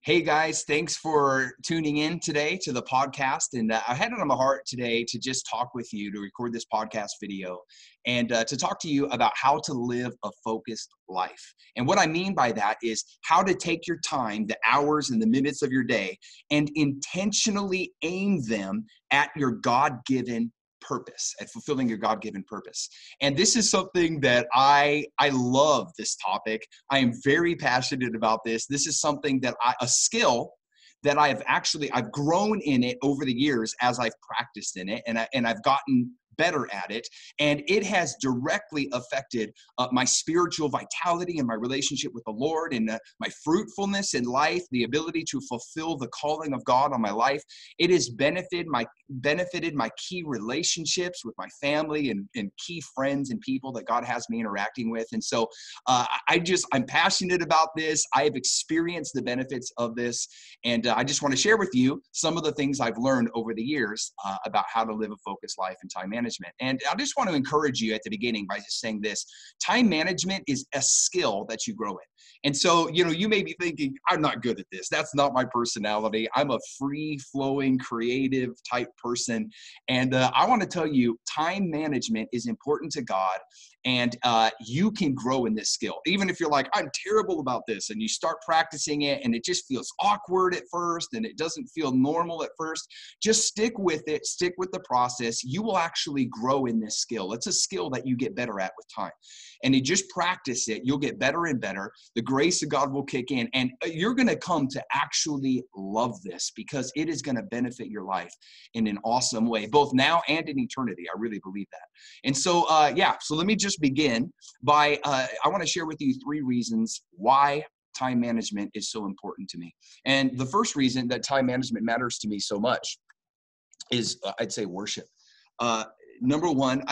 Hey guys, thanks for tuning in today to the podcast. And I had it on my heart today to just talk with you, to record this podcast video, and to talk to you about how to live a focused life. And what I mean by that is how to take your time, the hours and the minutes of your day, and intentionally aim them at your God-given purpose, at fulfilling your God-given purpose. And this is something that I love this topic. I am very passionate about this. This is something that a skill that I've grown in it over the years as I've practiced in it, and I've gotten better at it, and it has directly affected my spiritual vitality and my relationship with the Lord, and my fruitfulness in life, the ability to fulfill the calling of God on my life. It has benefited my key relationships with my family and key friends and people that God has me interacting with. And so I'm passionate about this. I have experienced the benefits of this, and I just want to share with you some of the things I've learned over the years about how to live a focused life and time management. And I just want to encourage you at the beginning by just saying this: time management is a skill that you grow in. And so, you may be thinking, I'm not good at this. That's not my personality. I'm a free-flowing, creative type person. And I want to tell you, time management is important to God, and you can grow in this skill. Even if you're like, I'm terrible about this, and you start practicing it, and it just feels awkward at first, and it doesn't feel normal at first, just stick with it. Stick with the process. You will actually grow in this skill. It's a skill that you get better at with time. And you just practice it, you'll get better and better. The grace of God will kick in, and you're going to come to actually love this, because it is going to benefit your life in an awesome way, both now and in eternity. I really believe that. And so, so let me just begin by, I want to share with you 3 reasons why time management is so important to me. And the first reason that time management matters to me so much is, I'd say, worship. Number one,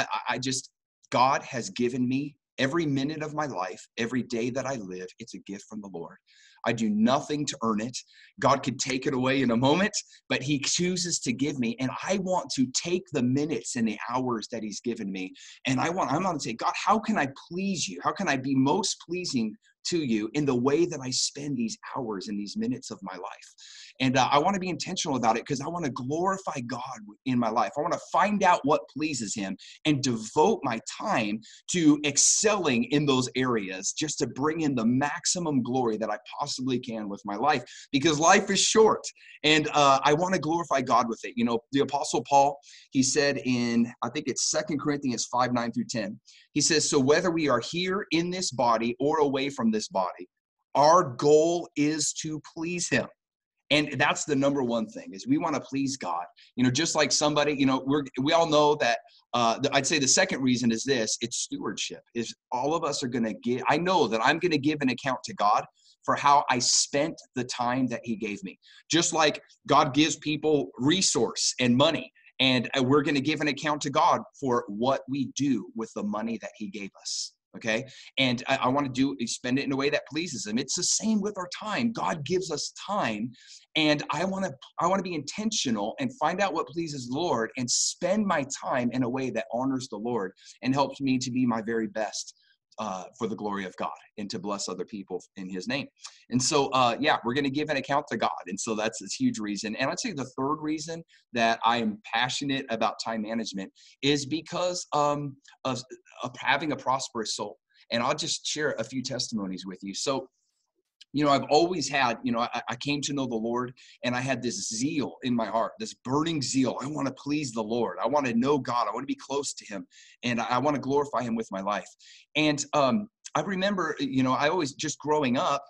God has given me every minute of my life, every day that I live. It's a gift from the Lord. I do nothing to earn it. God could take it away in a moment, but he chooses to give me. And I want to take the minutes and the hours that he's given me. And I'm going to say, God, how can I please you? How can I be most pleasing to you in the way that I spend these hours and these minutes of my life? And I want to be intentional about it, because I want to glorify God in my life. I want to find out what pleases him and devote my time to excelling in those areas, just to bring in the maximum glory that I possibly can with my life, because life is short, and I want to glorify God with it. The Apostle Paul, he said in, I think it's 2 Corinthians 5:9-10, he says, so whether we are here in this body or away from this body, our goal is to please him. And that's the number one thing, is we want to please God. Just like somebody, we all know that, I'd say the second reason is this: it's stewardship. Is all of us are going to give, I know that I'm going to give an account to God for how I spent the time that he gave me. Just like God gives people resource and money, and we're going to give an account to God for what we do with the money that he gave us. Okay. And I want to spend it in a way that pleases him. It's the same with our time. God gives us time, and I want to be intentional and find out what pleases the Lord and spend my time in a way that honors the Lord and helps me to be my very best for the glory of God and to bless other people in his name. And so, we're going to give an account to God. And so that's a huge reason. And I'd say the third reason that I am passionate about time management is because of having a prosperous soul. And I'll just share a few testimonies with you. So, I've always had, I came to know the Lord, and I had this zeal in my heart, this burning zeal. I want to please the Lord. I want to know God. I want to be close to him, and I want to glorify him with my life. And I remember, I always, just growing up,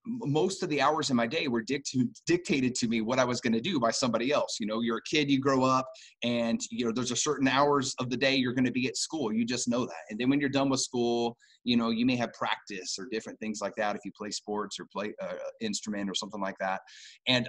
most of the hours in my day were dictated to me what I was going to do by somebody else. You're a kid, you grow up, and there's a certain hours of the day you're going to be at school. You just know that. And then when you're done with school, you may have practice or different things like that if you play sports or play instrument or something like that. And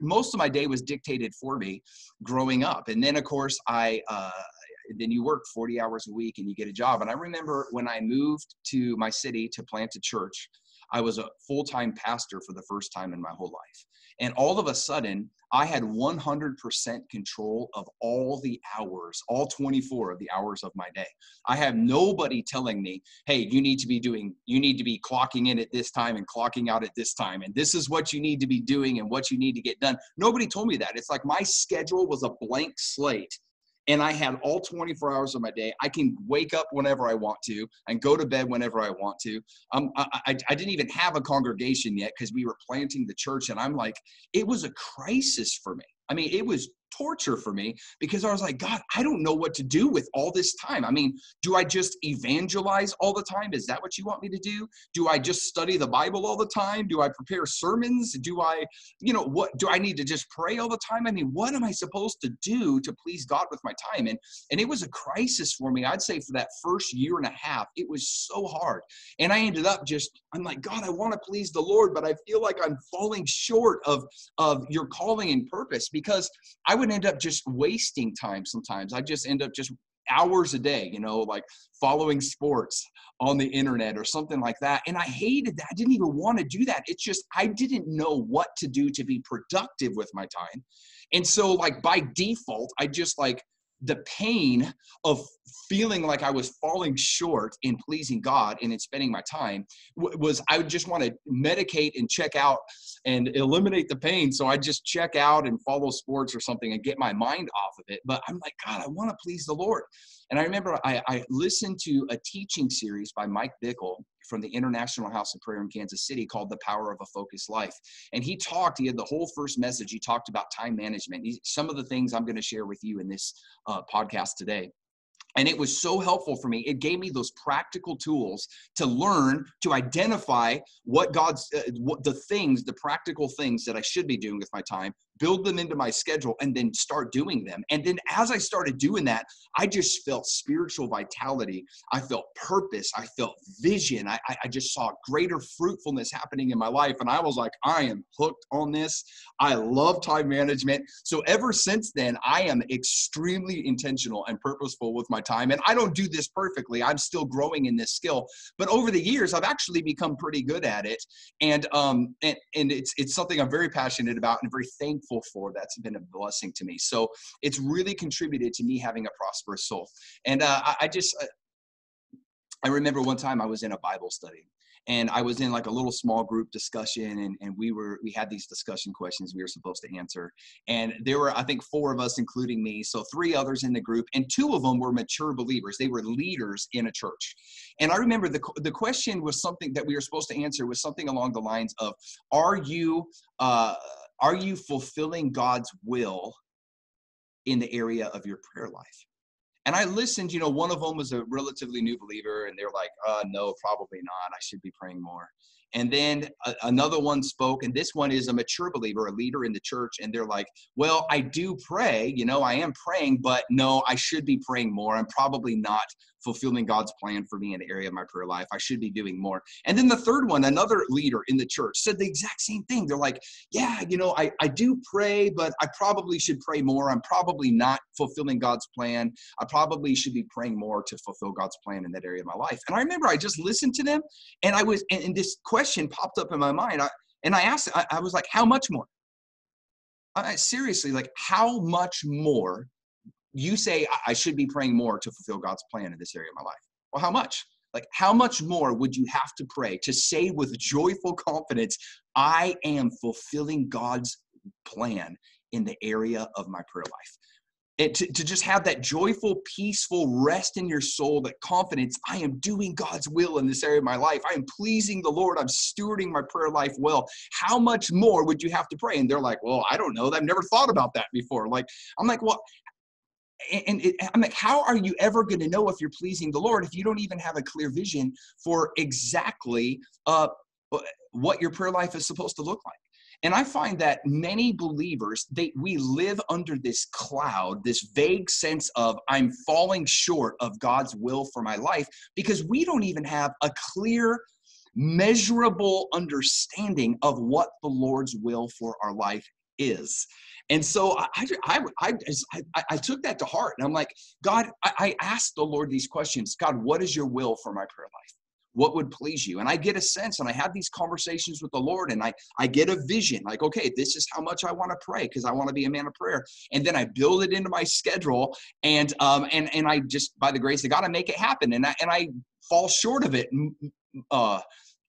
most of my day was dictated for me growing up. And then, of course, then you work 40 hours a week and you get a job. And I remember when I moved to my city to plant a church, I was a full-time pastor for the first time in my whole life. And all of a sudden, I had 100% control of all the hours, all 24 of the hours of my day. I have nobody telling me, hey, you need to be clocking in at this time and clocking out at this time. And this is what you need to be doing and what you need to get done. Nobody told me that. It's like my schedule was a blank slate. And I had all 24 hours of my day. I can wake up whenever I want to and go to bed whenever I want to. I didn't even have a congregation yet because we were planting the church. And I'm like, it was a crisis for me. I mean, it was torture for me because I was like, God, I don't know what to do with all this time. I mean, do I just evangelize all the time? Is that what you want me to do? Do I just study the Bible all the time? Do I prepare sermons? What do I need to just pray all the time? I mean, what am I supposed to do to please God with my time? And it was a crisis for me. I'd say for that first year and a half, it was so hard. And I ended up I'm like, God, I want to please the Lord, but I feel like I'm falling short of your calling and purpose, because I would end up just wasting time sometimes. I just end up just hours a day, like following sports on the internet or something like that. And I hated that. I didn't even want to do that. It's just, I didn't know what to do to be productive with my time. And so like by default, I just like the pain of feeling like I was falling short in pleasing God and in spending my time was I would just want to medicate and check out and eliminate the pain. So I just check out and follow sports or something and get my mind off of it. But I'm like, God, I want to please the Lord. And I remember I listened to a teaching series by Mike Bickle from the International House of Prayer in Kansas City called The Power of a Focused Life. And he had the whole first message. He talked about time management. Some of the things I'm going to share with you in this podcast today. And it was so helpful for me. It gave me those practical tools to learn, to identify what the practical things that I should be doing with my time, build them into my schedule, and then start doing them. And then as I started doing that, I just felt spiritual vitality. I felt purpose. I felt vision. I just saw greater fruitfulness happening in my life. And I was like, I am hooked on this. I love time management. So ever since then, I am extremely intentional and purposeful with my time. And I don't do this perfectly. I'm still growing in this skill. But over the years, I've actually become pretty good at it. And it's something I'm very passionate about and very thankful for. That's been a blessing to me. So it's really contributed to me having a prosperous soul. And I remember one time I was in a Bible study. And I was in like a little small group discussion, and we had these discussion questions we were supposed to answer. And there were, I think, 4 of us, including me. So 3 others in the group, and 2 of them were mature believers. They were leaders in a church. And I remember the question was something that we were supposed to answer was something along the lines of, are you fulfilling God's will in the area of your prayer life? And I listened, one of them was a relatively new believer, and they're like, no, probably not. I should be praying more. And then another one spoke, and this one is a mature believer, a leader in the church. And they're like, well, I do pray, I am praying, but no, I should be praying more. I'm probably not fulfilling God's plan for me in the area of my prayer life. I should be doing more. And then the third one, another leader in the church, said the exact same thing. They're like, yeah, I do pray, but I probably should pray more. I'm probably not fulfilling God's plan. I probably should be praying more to fulfill God's plan in that area of my life. And I remember I just listened to them, and and this question popped up in my mind. I asked, I was like, how much more? Seriously, like, how much more? You say I should be praying more to fulfill God's plan in this area of my life. Well, how much? Like, how much more would you have to pray to say with joyful confidence, I am fulfilling God's plan in the area of my prayer life? And to just have that joyful, peaceful rest in your soul, that confidence, I am doing God's will in this area of my life. I am pleasing the Lord. I'm stewarding my prayer life well. How much more would you have to pray? And they're like, well, I don't know. I've never thought about that before. I'm like, well, I'm like, how are you ever going to know if you're pleasing the Lord if you don't even have a clear vision for exactly what your prayer life is supposed to look like? And I find that many believers, we live under this cloud, this vague sense of I'm falling short of God's will for my life, because we don't even have a clear, measurable understanding of what the Lord's will for our life is. And so I took that to heart, and I'm like, God, I asked the Lord these questions. God, what is your will for my prayer life? what would please you? And I get a sense, and I have these conversations with the Lord, and I get a vision like, okay, this is how much I want to pray because I want to be a man of prayer. And then I build it into my schedule, and I just, by the grace of God, I make it happen. And I fall short of it a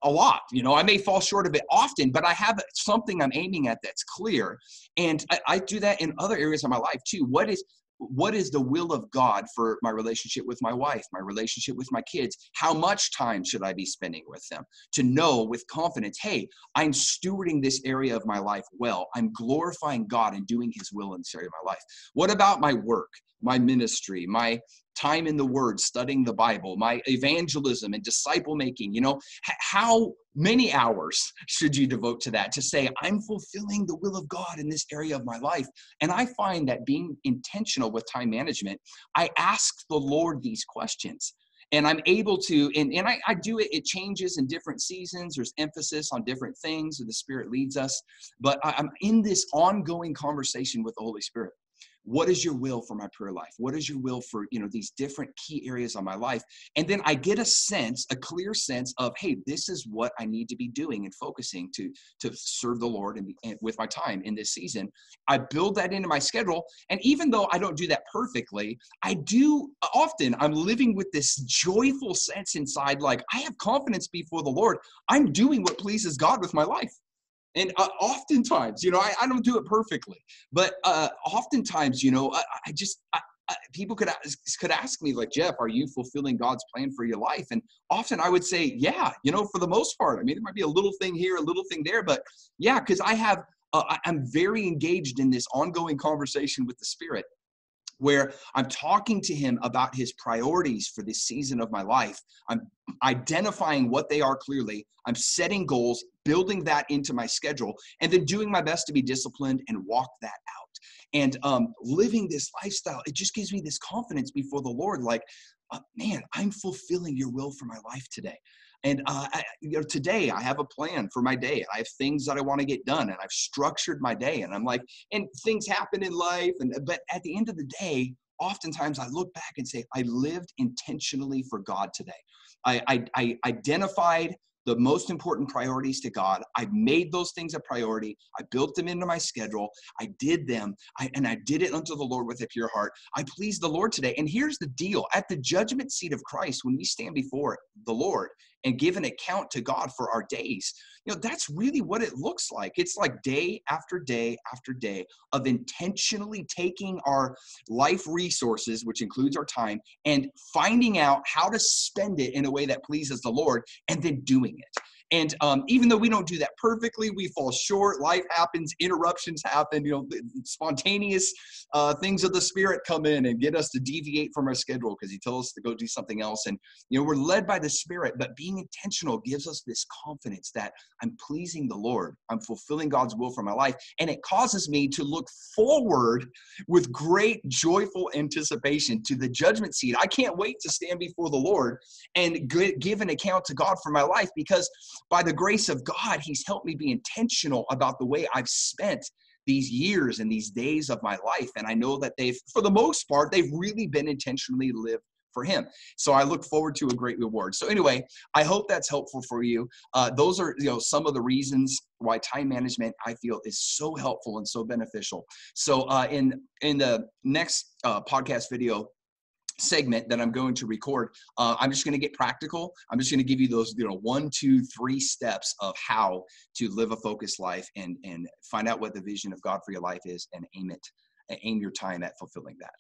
lot. I may fall short of it often, but I have something I'm aiming at that's clear. And I do that in other areas of my life too. What is the will of God for my relationship with my wife, my relationship with my kids? How much time should I be spending with them? To know with confidence, hey, I'm stewarding this area of my life well. I'm glorifying God and doing his will in this area of my life. What about my work, my ministry, my time in the Word, studying the Bible, my evangelism and disciple making? How many hours should you devote to that to say, I'm fulfilling the will of God in this area of my life? And I find that being intentional with time management, I ask the Lord these questions. And I'm able to, and I do it, it changes in different seasons. There's emphasis on different things, or the Spirit leads us. But I'm in this ongoing conversation with the Holy Spirit. What is your will for my prayer life? What is your will for, these different key areas of my life? And then I get a clear sense of, hey, this is what I need to be doing and focusing to serve the Lord and with my time in this season. I build that into my schedule. And even though I don't do that perfectly, I do often, I'm living with this joyful sense inside, like I have confidence before the Lord. I'm doing what pleases God with my life. And oftentimes, I don't do it perfectly, but oftentimes, people could ask me like, Jeff, are you fulfilling God's plan for your life? And often I would say, yeah, for the most part. I mean, there might be a little thing here, a little thing there, but yeah, because I'm very engaged in this ongoing conversation with the Spirit, where I'm talking to him about his priorities for this season of my life. I'm identifying what they are clearly. I'm setting goals, building that into my schedule, and then doing my best to be disciplined and walk that out. And living this lifestyle, it just gives me this confidence before the Lord, like, man, I'm fulfilling your will for my life today. And today I have a plan for my day. I have things that I want to get done, and I've structured my day. And I'm like, and things happen in life. But at the end of the day, oftentimes I look back and say, I lived intentionally for God today. I identified the most important priorities to God. I made those things a priority. I built them into my schedule. I did them. And I did it unto the Lord with a pure heart. I pleased the Lord today. And here's the deal. At the judgment seat of Christ, when we stand before the Lord and give an account to God for our days, that's really what it looks like. It's like day after day after day of intentionally taking our life resources, which includes our time, and finding out how to spend it in a way that pleases the Lord, and then doing it. And even though we don't do that perfectly, we fall short. Life happens, interruptions happen, spontaneous things of the Spirit come in and get us to deviate from our schedule because he tells us to go do something else. And, we're led by the Spirit, but being intentional gives us this confidence that I'm pleasing the Lord. I'm fulfilling God's will for my life. And it causes me to look forward with great, joyful anticipation to the judgment seat. I can't wait to stand before the Lord and give an account to God for my life, because by the grace of God, he's helped me be intentional about the way I've spent these years and these days of my life. And I know that for the most part, they've really been intentionally lived for him. So I look forward to a great reward. So anyway, I hope that's helpful for you. Those are, some of the reasons why time management, I feel, is so helpful and so beneficial. So in the next podcast video segment that I'm going to record, I'm just going to get practical. I'm just going to give you those 1, 2, 3 steps of how to live a focused life and find out what the vision of God for your life is, and aim your time at fulfilling that.